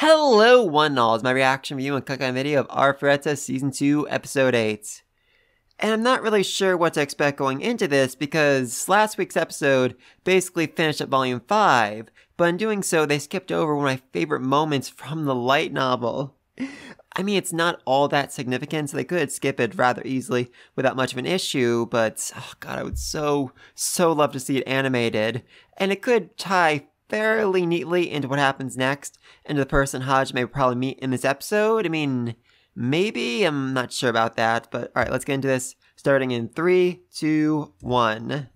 Hello, one and all. It's my reaction review and click on video of Arifureta Season 2, Episode 8. And I'm not really sure what to expect going into this because last week's episode basically finished up Volume 5, but in doing so, they skipped over one of my favorite moments from the light novel. I mean, it's not all that significant, so they could skip it rather easily without much of an issue, but, oh god, I would so love to see it animated. And it could tie fairly neatly into what happens next, and the person Hajime will probably meet in this episode. I mean, maybe? I'm not sure about that, but alright, let's get into this, starting in 3, 2, 1.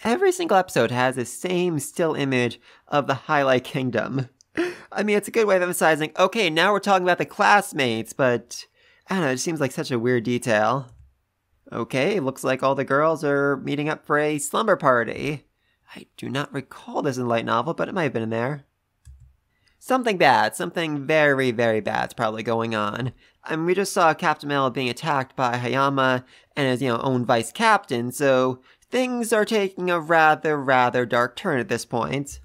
Every single episode has the same still image of the Highlight Kingdom. I mean, it's a good way of emphasizing, okay, now we're talking about the classmates, but I don't know, it seems like such a weird detail. Okay, looks like all the girls are meeting up for a slumber party. I do not recall this in the light novel, but it might have been in there. Something bad, something very bad is probably going on. I mean, we just saw Captain Mel being attacked by Hayama and his, own vice captain, so things are taking a rather dark turn at this point.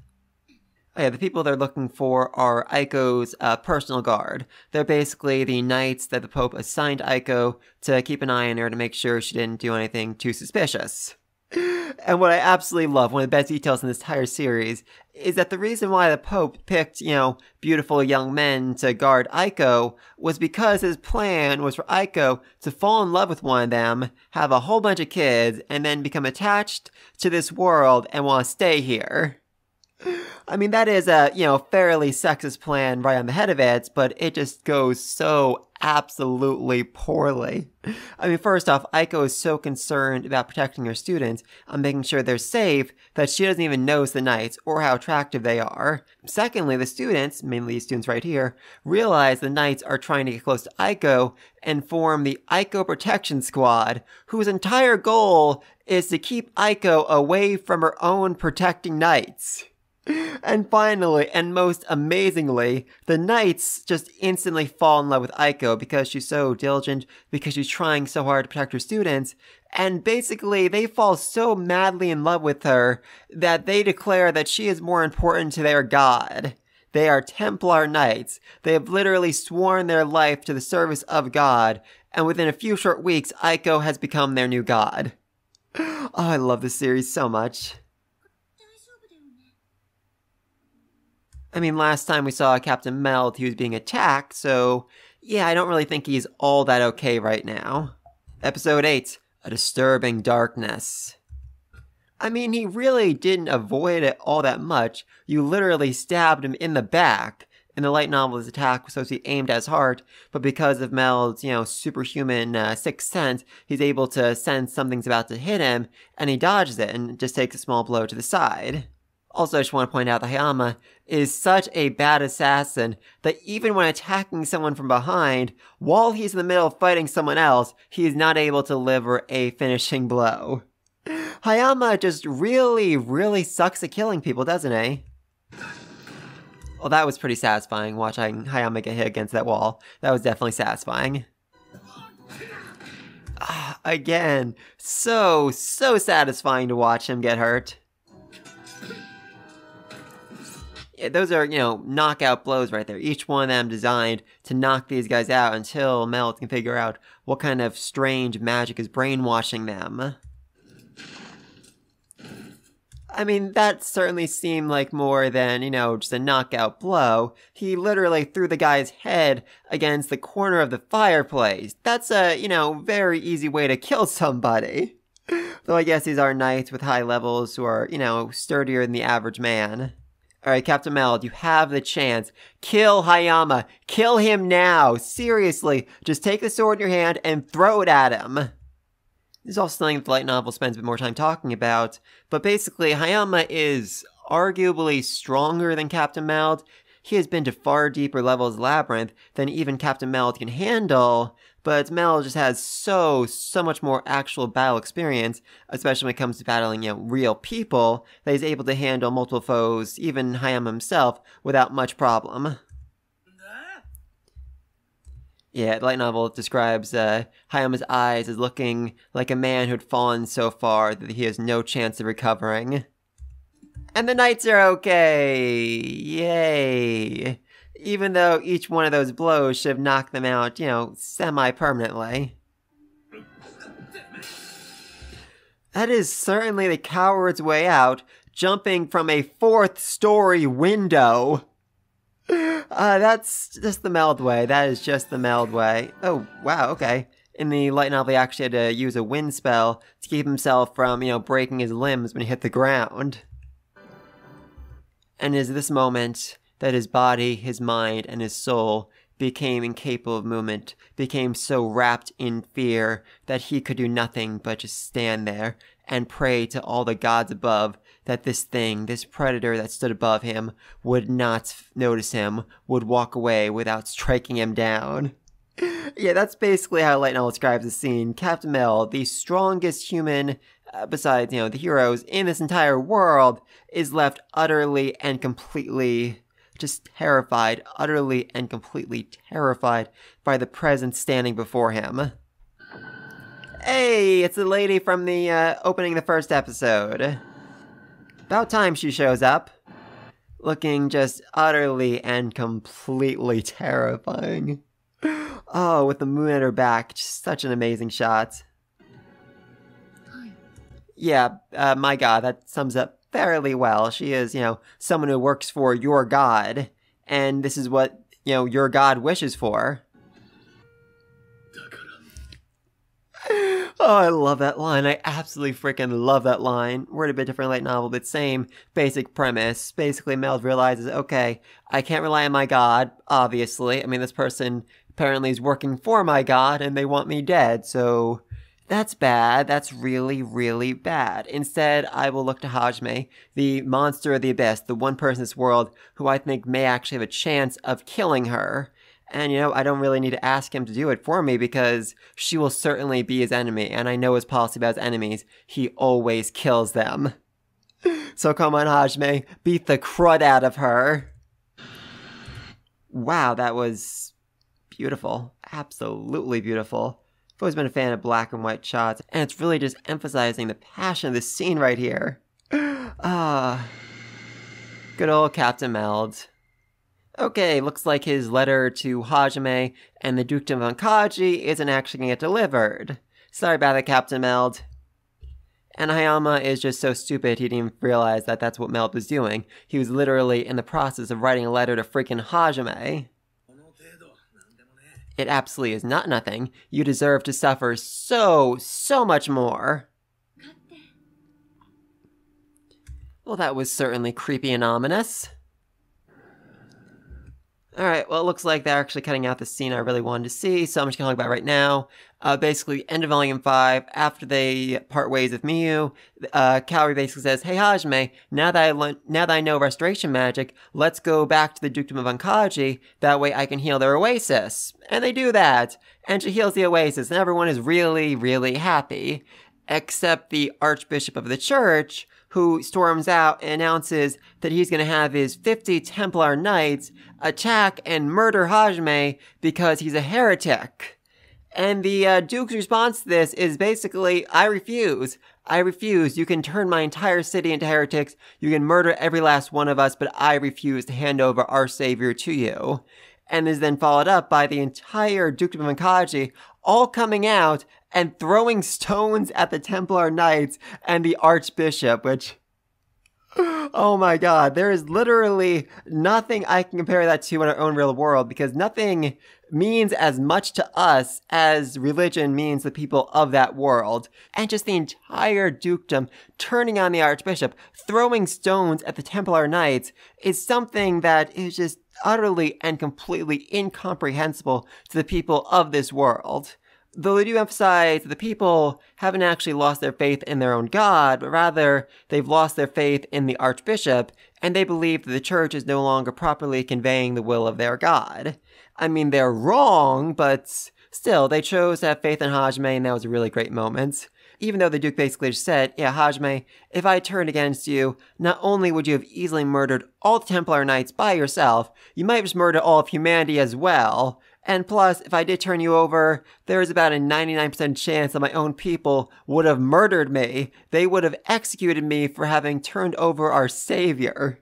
Oh yeah, the people they're looking for are Aiko's personal guard. They're basically the knights that the Pope assigned Aiko to keep an eye on her to make sure she didn't do anything too suspicious. And what I absolutely love, one of the best details in this entire series, is that the reason why the Pope picked, beautiful young men to guard Aiko was because his plan was for Aiko to fall in love with one of them, have a whole bunch of kids, and then become attached to this world and want to stay here. I mean, that is a, fairly sexist plan right on the head of it, but it just goes so absolutely poorly. I mean, first off, Aiko is so concerned about protecting her students and making sure they're safe that she doesn't even notice the knights or how attractive they are. Secondly, the students, mainly these students right here, realize the knights are trying to get close to Aiko and form the Aiko Protection Squad, whose entire goal is to keep Aiko away from her own protecting knights. And finally, and most amazingly, the knights just instantly fall in love with Aiko because she's so diligent, because she's trying so hard to protect her students, and basically they fall so madly in love with her that they declare that she is more important to their god. They are Templar Knights. They have literally sworn their life to the service of God, and within a few short weeks, Aiko has become their new god. Oh, I love this series so much. I mean, last time we saw Captain Meld, he was being attacked, so yeah, I don't really think he's all that okay right now. Episode 8, A Disturbing Darkness. I mean, he really didn't avoid it all that much. You literally stabbed him in the back. In the light novel, his attack was supposed to be aimed at his heart, but because of Meld's, superhuman sixth sense, he's able to sense something's about to hit him, and he dodges it and just takes a small blow to the side. Also, I just want to point out that Hayama is such a bad assassin that even when attacking someone from behind, while he's in the middle of fighting someone else, he is not able to deliver a finishing blow. Hayama just really sucks at killing people, doesn't he? Well, that was pretty satisfying, watching Hayama get hit against that wall. That was definitely satisfying. Again, so satisfying to watch him get hurt. Yeah, those are, knockout blows right there. Each one of them designed to knock these guys out until Meld can figure out what kind of strange magic is brainwashing them. I mean, that certainly seemed like more than, just a knockout blow. He literally threw the guy's head against the corner of the fireplace. That's a, very easy way to kill somebody. Though I guess these are knights with high levels who are, sturdier than the average man. Alright, Captain Meld, you have the chance. Kill Hayama. Kill him now. Seriously, just take the sword in your hand and throw it at him. There's also something that the light novel spends a bit more time talking about, but basically, Hayama is arguably stronger than Captain Meld. He has been to far deeper levels of Labyrinth than even Captain Meld can handle, but Meld just has so much more actual battle experience, especially when it comes to battling, real people, that he's able to handle multiple foes, even Hayama himself, without much problem. Yeah, the light novel describes Hayama's eyes as looking like a man who'd fallen so far that he has no chance of recovering. And the knights are okay! Yay! Even though each one of those blows should have knocked them out, semi-permanently. That is certainly the coward's way out, jumping from a 4th-story window. That's just the Meld way. That is just the Meld way. Oh, wow, okay. In the light novel, he actually had to use a wind spell to keep himself from, breaking his limbs when he hit the ground. And it is this moment that his body, his mind, and his soul became incapable of movement, became so wrapped in fear that he could do nothing but just stand there and pray to all the gods above that this thing, this predator that stood above him, would not notice him, would walk away without striking him down. Yeah, that's basically how Light Novel describes the scene. Captain Mel, the strongest human, besides, the heroes in this entire world, is left utterly and completely just terrified, utterly and completely terrified by the presence standing before him. Hey, it's the lady from the opening of the first episode. About time she shows up. Looking just utterly and completely terrifying. Oh, with the moon at her back, just such an amazing shot. Yeah, my god, that sums up fairly well. She is, someone who works for your god, and this is what, your god wishes for. Oh, I love that line. I absolutely freaking love that line. Word a bit different light novel, but same basic premise. Basically, Mel realizes, okay, I can't rely on my god, obviously. I mean, this person apparently is working for my god, and they want me dead, so that's bad. That's really, really bad. Instead, I will look to Hajime, the monster of the abyss, the one person in this world who I think may actually have a chance of killing her. And, I don't really need to ask him to do it for me because she will certainly be his enemy. And I know his policy about his enemies. He always kills them. So come on, Hajime. Beat the crud out of her. Wow, that was beautiful. Absolutely beautiful. I've always been a fan of black and white shots. And it's really just emphasizing the passion of this scene right here. Good old Captain Meld. Okay, looks like his letter to Hajime and the Dukedom of Ankaji isn't actually going to get delivered. Sorry about that, Captain Meld. And Hayama is just so stupid he didn't even realize that that's what Meld was doing. He was literally in the process of writing a letter to freaking Hajime. It absolutely is not nothing. You deserve to suffer so much more. Well, that was certainly creepy and ominous. Alright, well, it looks like they're actually cutting out the scene I really wanted to see, so I'm just going to talk about it right now. Basically, end of Volume 5, after they part ways with Miyu, Kaori basically says, hey Hajime, now that I know restoration magic, let's go back to the Dukedom of Ankaji, that way I can heal their oasis. And they do that, and she heals the oasis, and everyone is really, really happy. Except the Archbishop of the Church, who storms out and announces that he's going to have his 50 Templar Knights attack and murder Hajime because he's a heretic. And the Duke's response to this is basically, I refuse. I refuse. You can turn my entire city into heretics. You can murder every last one of us, but I refuse to hand over our savior to you. And is then followed up by the entire Dukedom of Ankaji all coming out and throwing stones at the Templar Knights and the Archbishop, which, oh my god, there is literally nothing I can compare that to in our own real world, because nothing means as much to us as religion means to the people of that world. And just the entire dukedom turning on the Archbishop, throwing stones at the Templar Knights, is something that is just utterly and completely incomprehensible to the people of this world. Though they do emphasize that the people haven't actually lost their faith in their own god, but rather they've lost their faith in the Archbishop, and they believe that the church is no longer properly conveying the will of their god. I mean, they're wrong, but still, they chose to have faith in Hajime, and that was a really great moment. Even though the Duke basically just said, yeah, Hajime, if I turned against you, not only would you have easily murdered all the Templar Knights by yourself, you might have just murdered all of humanity as well. And plus, if I did turn you over, there is about a 99% chance that my own people would have murdered me. They would have executed me for having turned over our savior.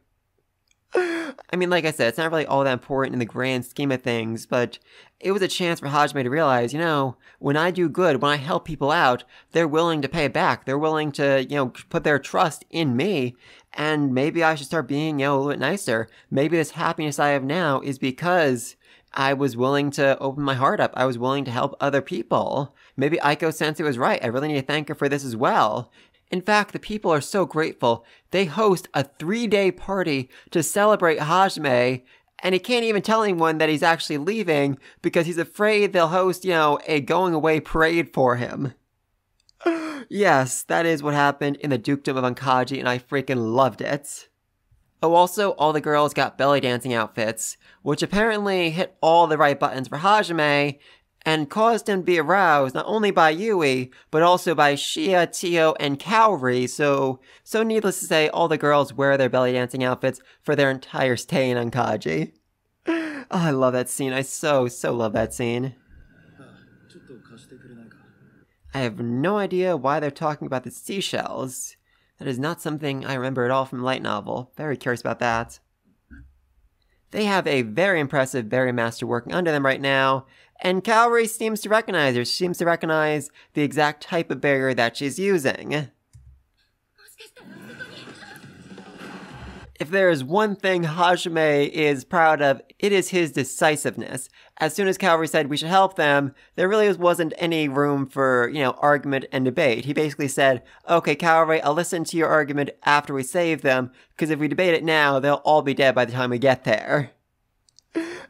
I mean, like I said, it's not really all that important in the grand scheme of things, but it was a chance for Hajime to realize, when I do good, when I help people out, they're willing to pay back. They're willing to, put their trust in me, and maybe I should start being, a little bit nicer. Maybe this happiness I have now is because I was willing to open my heart up. I was willing to help other people. Maybe Aiko Sensei was right. I really need to thank her for this as well. In fact, the people are so grateful, they host a 3-day party to celebrate Hajime, and he can't even tell anyone that he's actually leaving because he's afraid they'll host, a going away parade for him. Yes, that is what happened in the Dukedom of Ankhaji, and I freaking loved it. Oh, also, all the girls got belly dancing outfits, which apparently hit all the right buttons for Hajime, and caused him to be aroused not only by Yui, but also by Shia, Tio, and Kaori, so needless to say, all the girls wear their belly dancing outfits for their entire stay in Ankhaji. Oh, I love that scene. I so love that scene. I have no idea why they're talking about the seashells. That is not something I remember at all from the light novel. Very curious about that. They have a very impressive berry master working under them right now, and Kaori seems to recognize her. She seems to recognize the exact type of barrier that she's using. If there is one thing Hajime is proud of, it is his decisiveness. As soon as Kaori said we should help them, there really wasn't any room for, argument and debate. He basically said, okay, Kaori, I'll listen to your argument after we save them, because if we debate it now, they'll all be dead by the time we get there.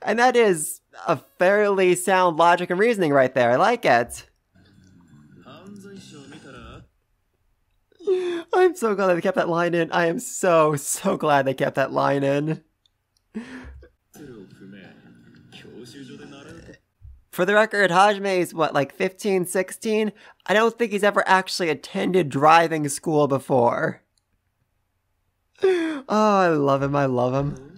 And that is a fairly sound logic and reasoning right there. I like it. I'm so glad they kept that line in. I am so glad they kept that line in. For the record, Hajime is like 15, 16? I don't think he's ever actually attended driving school before. Oh, I love him.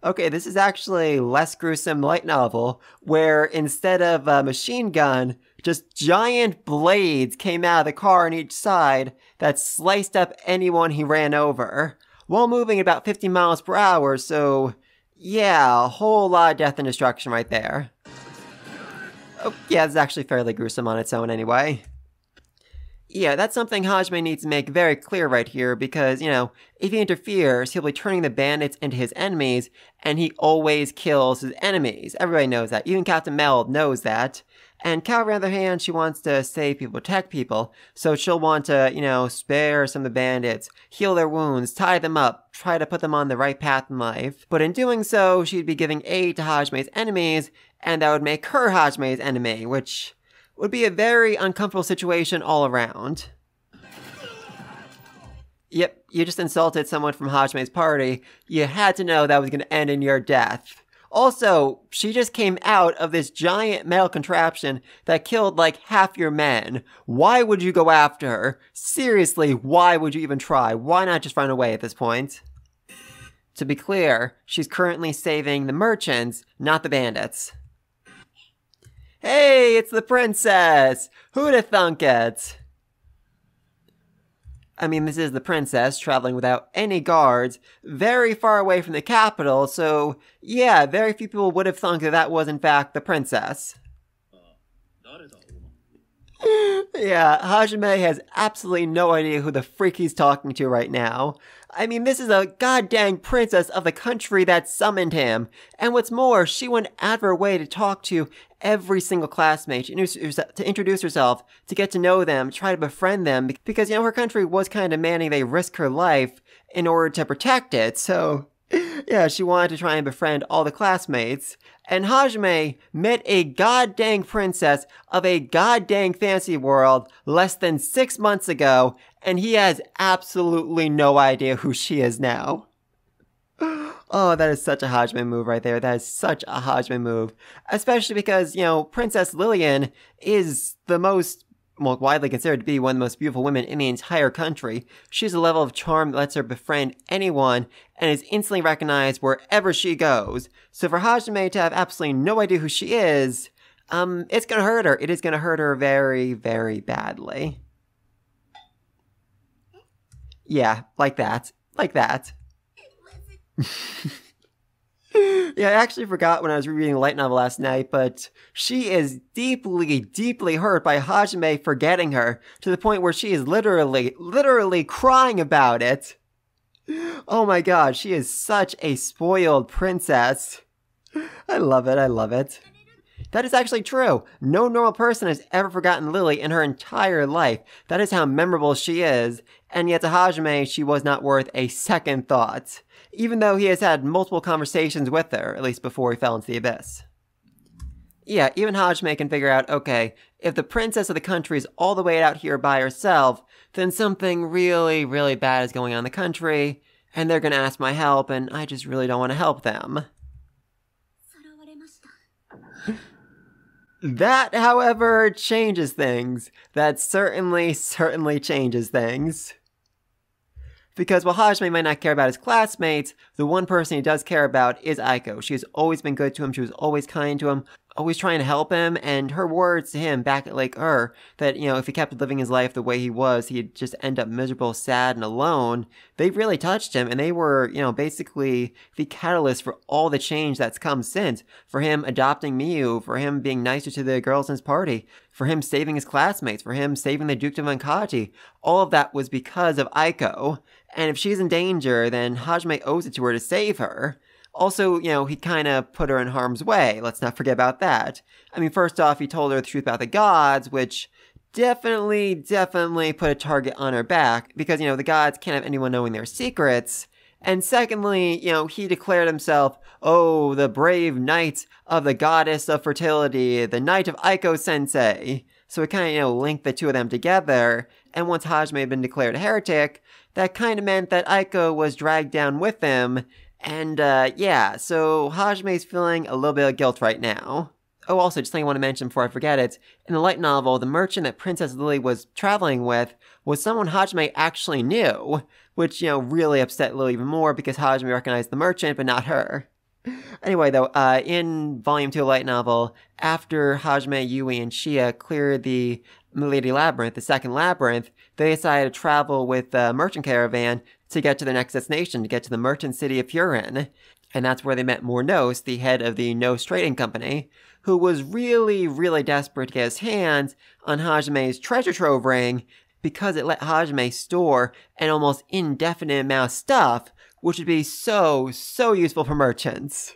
Okay, this is actually less gruesome light novel, where instead of a machine gun, just giant blades came out of the car on each side that sliced up anyone he ran over, while moving about 50 miles per hour, so yeah, a whole lot of death and destruction right there. Oh, yeah, it's actually fairly gruesome on its own anyway. Yeah, that's something Hajime needs to make very clear right here because, if he interferes, he'll be turning the bandits into his enemies, and he always kills his enemies. Everybody knows that. Even Captain Meld knows that. And Kaori, on the other hand, she wants to save people, protect people, so she'll want to, spare some of the bandits, heal their wounds, tie them up, try to put them on the right path in life. But in doing so, she'd be giving aid to Hajime's enemies, and that would make her Hajime's enemy, which would be a very uncomfortable situation all around. Yep, you just insulted someone from Hajime's party. You had to know that was going to end in your death. Also, she just came out of this giant metal contraption that killed like half your men. Why would you go after her? Seriously, why would you even try? Why not just run away at this point? To be clear, she's currently saving the merchants, not the bandits. Hey, it's the princess! Who'd have thunk it? I mean, this is the princess traveling without any guards, very far away from the capital, so yeah, very few people would have thunk that that was in fact the princess. Yeah, Hajime has absolutely no idea who the freak he's talking to right now. I mean, this is a goddamn princess of the country that summoned him. And what's more, she went out of her way to talk to every single classmate, to introduce herself, to get to know them, try to befriend them, because, her country was kind of demanding they risk her life in order to protect it, so yeah, she wanted to try and befriend all the classmates. And Hajime met a goddamn princess of a goddamn fantasy world less than 6 months ago, and he has absolutely no idea who she is now. Oh, that is such a Hajime move right there. That is such a Hajime move. Especially because, Princess Lillian is the most, widely considered to be one of the most beautiful women in the entire country. She has a level of charm that lets her befriend anyone and is instantly recognized wherever she goes. So for Hajime to have absolutely no idea who she is, it's gonna hurt her. It is gonna hurt her very, very badly. Yeah, like that. Like that. Yeah, I actually forgot when I was rereading the light novel last night, but she is deeply, deeply hurt by Hajime forgetting her, to the point where she is literally crying about it. Oh my god, she is such a spoiled princess. I love it, I love it. That is actually true. No normal person has ever forgotten Lily in her entire life. That is how memorable she is. And yet to Hajime, she was not worth a second thought. Even though he has had multiple conversations with her, at least before he fell into the abyss. Yeah, even Hajime can figure out, okay, if the princess of the country is all the way out here by herself, then something really, really bad is going on in the country, and they're gonna ask my help, and I just really don't want to help them. That, however, changes things. That certainly changes things. Because while Hajime might not care about his classmates, the one person he does care about is Aiko. She has always been good to him, she was always kind to him, always trying to help him, and her words to him back at Lake Ur, that, if he kept living his life the way he was, he'd just end up miserable, sad, and alone, they really touched him, and they were, basically the catalyst for all the change that's come since. For him adopting Miyu, for him being nicer to the girls in his party, for him saving his classmates, for him saving the Dukedom of Ankaji. All of that was because of Aiko, and if she's in danger, then Hajime owes it to her to save her. Also, he kind of put her in harm's way. Let's not forget about that. I mean, first off, he told her the truth about the gods, which definitely put a target on her back, because, the gods can't have anyone knowing their secrets. And secondly, he declared himself, oh, the brave knight of the goddess of fertility, the knight of Aiko sensei. So it kind of, linked the two of them together. And once Hajime had been declared a heretic, that kind of meant that Aiko was dragged down with him. And, so Hajime's feeling a little bit of guilt right now. Oh, also, just something I want to mention before I forget it. In the light novel, the merchant that Princess Lily was traveling with was someone Hajime actually knew, which, really upset Lily even more because Hajime recognized the merchant, but not her. Anyway, though, in Volume 2 of light novel, after Hajime, Yui, and Shia cleared the Milady Labyrinth, the second labyrinth, they decided to travel with the merchant caravan to get to their next destination, to get to the merchant city of Huron. And that's where they met Mornos, the head of the Nose Trading Company, who was really, really desperate to get his hands on Hajime's treasure trove ring because it let Hajime store an almost indefinite amount of stuff, which would be so useful for merchants.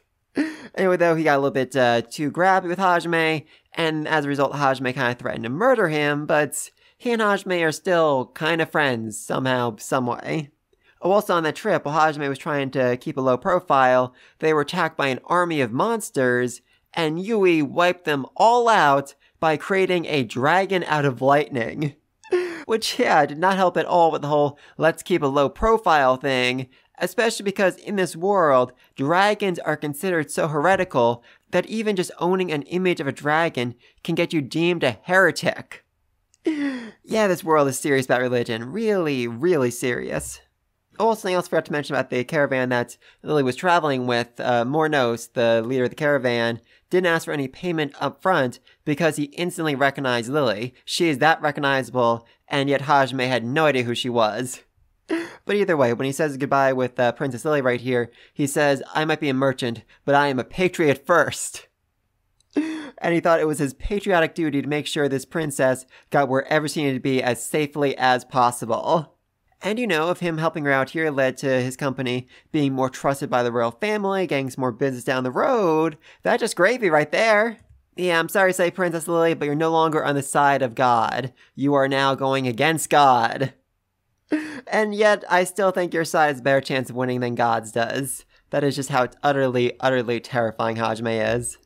Anyway, though, he got a little bit too grabby with Hajime, and as a result, Hajime kind of threatened to murder him, but he and Hajime are still kind of friends, somehow, someway. Oh, also on that trip, while Hajime was trying to keep a low profile, they were attacked by an army of monsters, and Yui wiped them all out by creating a dragon out of lightning. Which, did not help at all with the whole let's keep a low profile thing, especially because in this world, dragons are considered so heretical that even just owning an image of a dragon can get you deemed a heretic. Yeah, this world is serious about religion. Really, really serious. Oh, something else I forgot to mention about the caravan that Lily was traveling with. Mornos, the leader of the caravan, didn't ask for any payment up front because he instantly recognized Lily. She is that recognizable, and yet Hajime had no idea who she was. But either way, when he says goodbye with Princess Lily right here, he says, I might be a merchant, but I am a patriot first. And he thought it was his patriotic duty to make sure this princess got wherever she needed to be as safely as possible. And if him helping her out here led to his company being more trusted by the royal family, getting some more business down the road, that's just gravy right there. Yeah, I'm sorry to say, Princess Lily, but you're no longer on the side of God. You are now going against God. And yet, I still think your side has a better chance of winning than God's does. That is just how utterly terrifying Hajime is.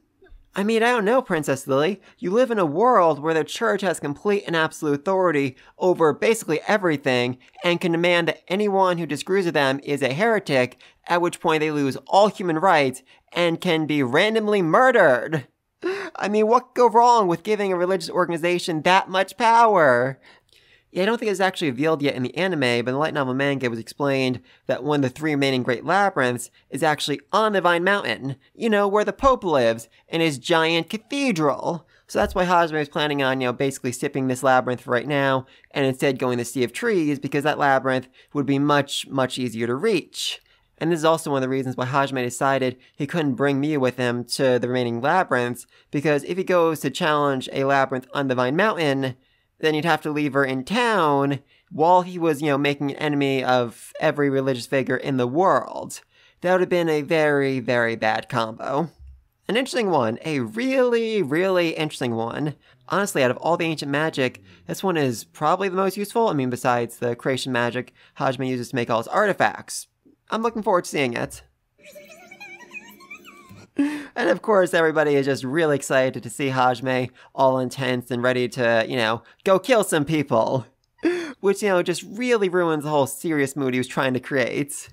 I mean, I don't know, Princess Lily. You live in a world where the church has complete and absolute authority over basically everything and can demand that anyone who disagrees with them is a heretic, at which point they lose all human rights and can be randomly murdered. I mean, what could go wrong with giving a religious organization that much power? Yeah, I don't think it's actually revealed yet in the anime, but in the light novel manga it was explained that one of the 3 remaining Great Labyrinths is actually on the Divine Mountain, where the Pope lives, in his giant cathedral. So that's why Hajime is planning on, basically skipping this labyrinth right now, and instead going the Sea of Trees, because that labyrinth would be much easier to reach. And this is also one of the reasons why Hajime decided he couldn't bring Miu with him to the remaining labyrinths, because if he goes to challenge a labyrinth on Divine Mountain, then he'd have to leave her in town while he was, making an enemy of every religious figure in the world. That would have been a very, very bad combo. An interesting one. A really, really interesting one. Honestly, out of all the ancient magic, this one is probably the most useful. I mean, besides the creation magic Hajime uses to make all his artifacts. I'm looking forward to seeing it. And of course, everybody is just really excited to see Hajime all intense and ready to, go kill some people. Which, just really ruins the whole serious mood he was trying to create.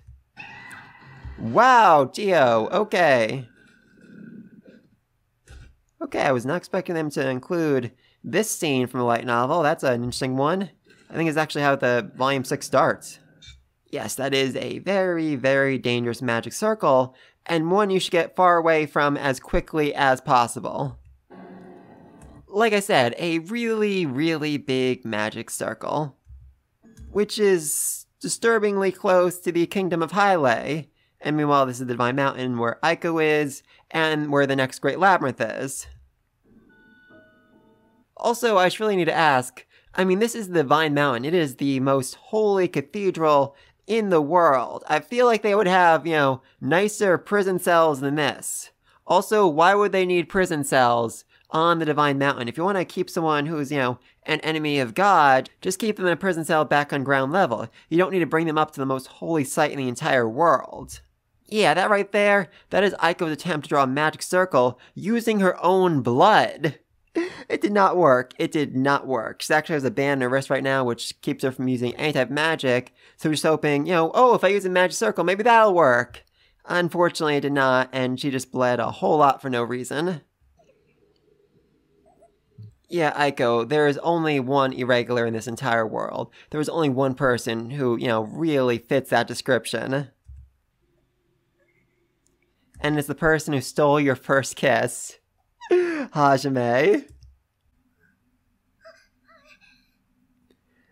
Wow, Gio, okay. Okay, I was not expecting them to include this scene from a light novel. That's an interesting one. I think it's actually how the Volume 6 starts. Yes, that is a very, very dangerous magic circle, and one you should get far away from as quickly as possible. Like I said, a really, really big magic circle, which is disturbingly close to the Kingdom of Hajime, and meanwhile this is the Divine Mountain where Aiko is, and where the next Great Labyrinth is. Also, I just really need to ask, this is the Divine Mountain. It is the most holy cathedral in the world. I feel like they would have, nicer prison cells than this. Also, why would they need prison cells on the Divine Mountain? If you want to keep someone who's, an enemy of God, just keep them in a prison cell back on ground level. You don't need to bring them up to the most holy site in the entire world. Yeah, that right there, that is Aiko's attempt to draw a magic circle using her own blood. It did not work. It did not work. She actually has a band on her wrist right now, which keeps her from using any type of magic. So we're just hoping, if I use a magic circle, maybe that'll work. Unfortunately, it did not, and she just bled a whole lot for no reason. Yeah, Aiko, there is only one irregular in this entire world. There was only one person who, really fits that description. And it's the person who stole your first kiss. Hajime.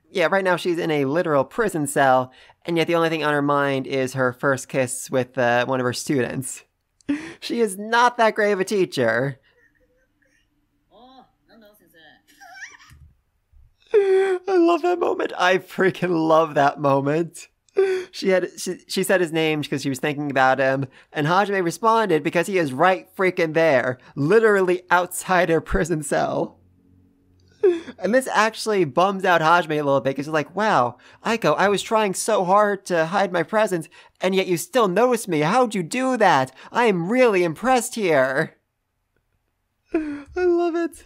Yeah, right now she's in a literal prison cell, and yet the only thing on her mind is her first kiss with one of her students. She is not that great of a teacher. I love that moment. I freaking love that moment. She said his name because she was thinking about him, and Hajime responded because he is right freaking there, literally outside her prison cell. And this actually bums out Hajime a little bit because he's like, wow, Aiko, I was trying so hard to hide my presence, and yet you still noticed me. How'd you do that? I am really impressed here. I love it.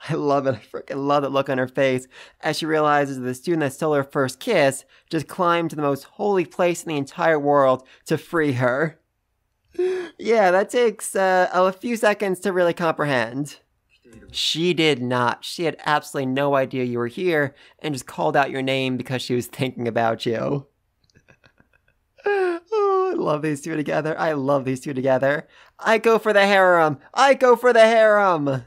I love it. I freaking love that look on her face as she realizes that the student that stole her first kiss just climbed to the most holy place in the entire world to free her. Yeah, that takes a few seconds to really comprehend. She did not. She had absolutely no idea you were here and just called out your name because she was thinking about you. Oh, I love these two together. I love these two together. I go for the harem. I go for the harem.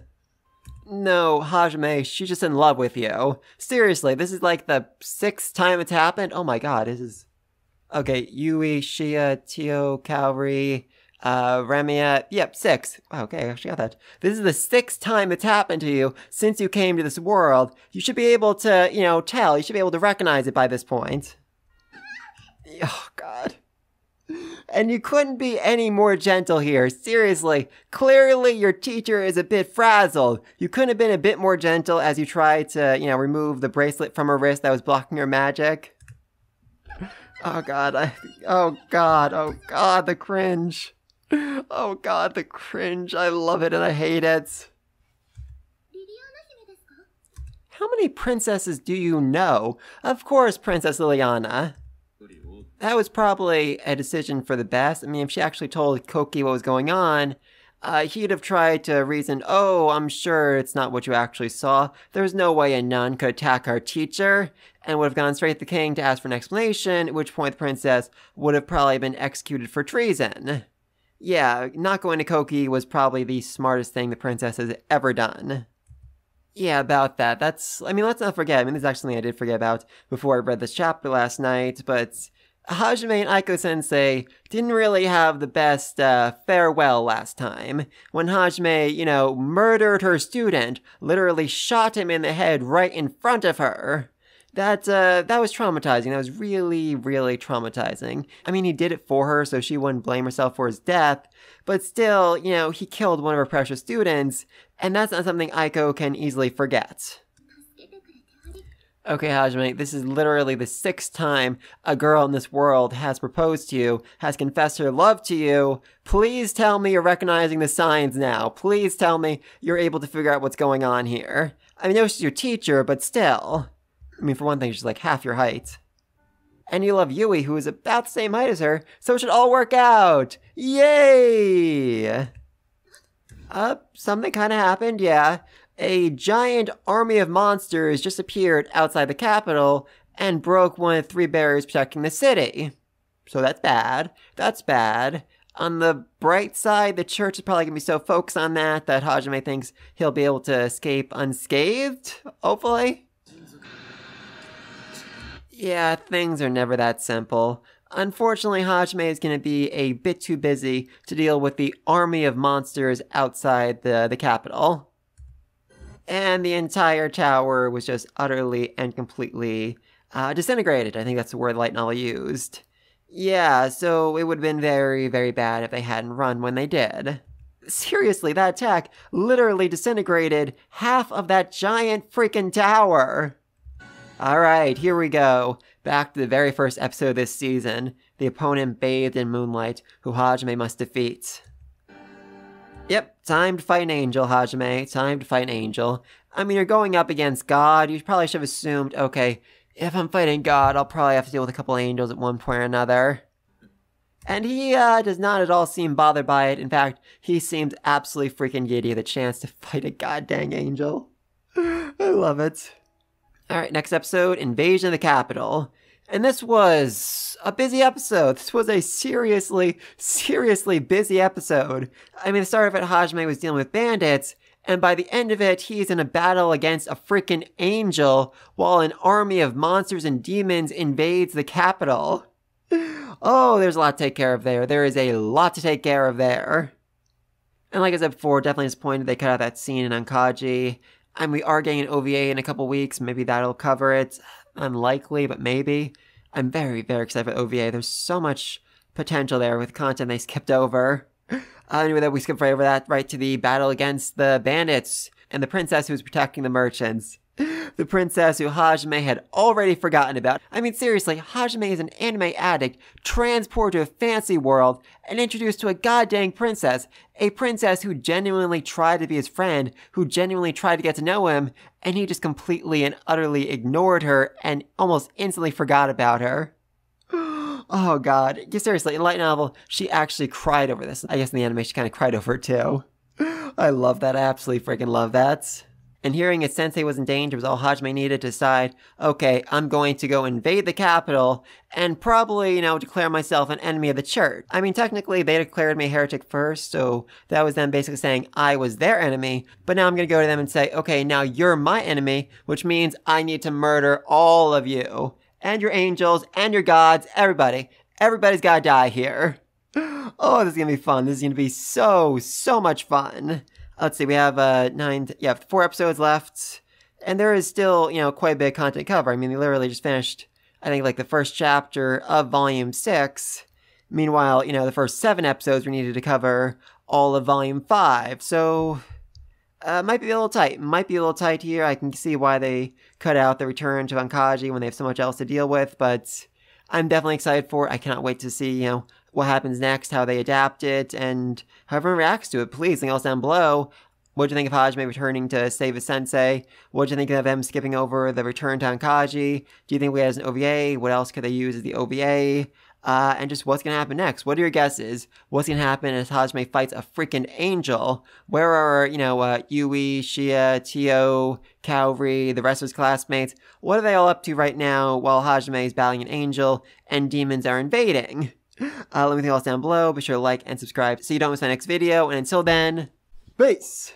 No, Hajime, she's just in love with you. Seriously, this is like the 6th time it's happened. Oh my god, this is... Okay, Yui, Shia, Tio, Kaori, Remiya. Yep, 6. Wow, okay, I actually got that. This is the 6th time it's happened to you since you came to this world. You should be able to, tell. You should be able to recognize it by this point. Oh god. And you couldn't be any more gentle here. Seriously, clearly your teacher is a bit frazzled. You couldn't have been a bit more gentle as you tried to, remove the bracelet from her wrist that was blocking her magic. Oh god, oh god, the cringe. Oh god, the cringe. I love it and I hate it. How many princesses do you know? Of course, Princess Liliana. That was probably a decision for the best. I mean, if she actually told Koki what was going on, he'd have tried to reason, oh, I'm sure it's not what you actually saw. There's no way a nun could attack our teacher, and would have gone straight to the king to ask for an explanation, at which point the princess would have probably been executed for treason. Yeah, not going to Koki was probably the smartest thing the princess has ever done. Yeah, about that. Let's not forget. This is actually something I did forget about before I read this chapter last night, but... Hajime and Aiko Sensei didn't really have the best farewell last time. When Hajime, murdered her student, literally shot him in the head right in front of her. That was traumatizing. That was really, really traumatizing. I mean, he did it for her so she wouldn't blame herself for his death, but still, he killed one of her precious students, and that's not something Aiko can easily forget. Okay, Hajime, this is literally the 6th time a girl in this world has proposed to you, has confessed her love to you. Please tell me you're recognizing the signs now. Please tell me you're able to figure out what's going on here. I know she's your teacher, but still. I mean, for one thing, she's like half your height. And you love Yui, who is about the same height as her, so it should all work out! Yay! Something kinda happened, yeah. A giant army of monsters just appeared outside the capital and broke one of the 3 barriers protecting the city. So that's bad. That's bad. On the bright side, the church is probably going to be so focused on that Hajime thinks he'll be able to escape unscathed, hopefully. Yeah, things are never that simple. Unfortunately, Hajime is going to be a bit too busy to deal with the army of monsters outside the capital. And the entire tower was just utterly and completely disintegrated. I think that's the word the light novel used. Yeah, so it would have been very, very bad if they hadn't run when they did. Seriously, that attack literally disintegrated half of that giant freaking tower. Alright, here we go. Back to the very first episode of this season. The opponent bathed in moonlight, who Hajime must defeat. Yep, time to fight an angel, Hajime. Time to fight an angel. I mean, you're going up against God. You probably should have assumed, okay, if I'm fighting God, I'll probably have to deal with a couple angels at one point or another. And he does not at all seem bothered by it. In fact, he seems absolutely freaking giddy of the chance to fight a goddamn angel. I love it. Alright, next episode, Invasion of the Capital. And this was a busy episode. This was a seriously, seriously busy episode. I mean, the start of it, Hajime was dealing with bandits, and by the end of it, he's in a battle against a freaking angel while an army of monsters and demons invades the capital. Oh, there's a lot to take care of there. There is a lot to take care of there. And like I said before, definitely disappointed they cut out that scene in Ankaji. And we are getting an OVA in a couple weeks. Maybe that'll cover it. Unlikely, but maybe. I'm very, very excited for OVA. There's so much potential there with content they skipped over. Anyway, then we skipped right over that, right to the battle against the bandits and the princess who's protecting the merchants. The princess who Hajime had already forgotten about. I mean, seriously, Hajime is an anime addict, transported to a fancy world, and introduced to a goddamn princess. A princess who genuinely tried to be his friend, who genuinely tried to get to know him, and he just completely and utterly ignored her and almost instantly forgot about her. Oh god. Yeah, seriously, in the light novel, she actually cried over this. I guess in the anime, she kind of cried over it too. I love that. I absolutely freaking love that. And hearing his sensei was in danger was all Hajime needed to decide, okay, I'm going to go invade the capital and probably, declare myself an enemy of the church. I mean, technically, they declared me a heretic first, so that was them basically saying I was their enemy. But now I'm going to go to them and say, okay, now you're my enemy, which means I need to murder all of you. And your angels, and your gods, everybody. Everybody's got to die here. Oh, this is going to be fun. This is going to be so, so much fun. Let's see, we have 4 episodes left, and there is still, quite a bit of content to cover. I mean, they literally just finished, I think, like the first chapter of Volume 6. Meanwhile, the first 7 episodes were needed to cover all of Volume 5, so might be a little tight. Might be a little tight here. I can see why they cut out the return to Ankaji when they have so much else to deal with, but I'm definitely excited for it. I cannot wait to see, what happens next, how they adapt it, and how everyone reacts to it. Please, anything else down below. What do you think of Hajime returning to save his sensei? What do you think of him skipping over the return to Ankaji? Do you think we have an OVA? What else could they use as the OVA? And just what's going to happen next? What are your guesses? What's going to happen as Hajime fights a freaking angel? Where are, Yui, Shia, Tio, Kaori, the rest of his classmates? What are they all up to right now while Hajime is battling an angel and demons are invading? Let me know all down below. Be sure to like and subscribe so you don't miss my next video. And until then, peace!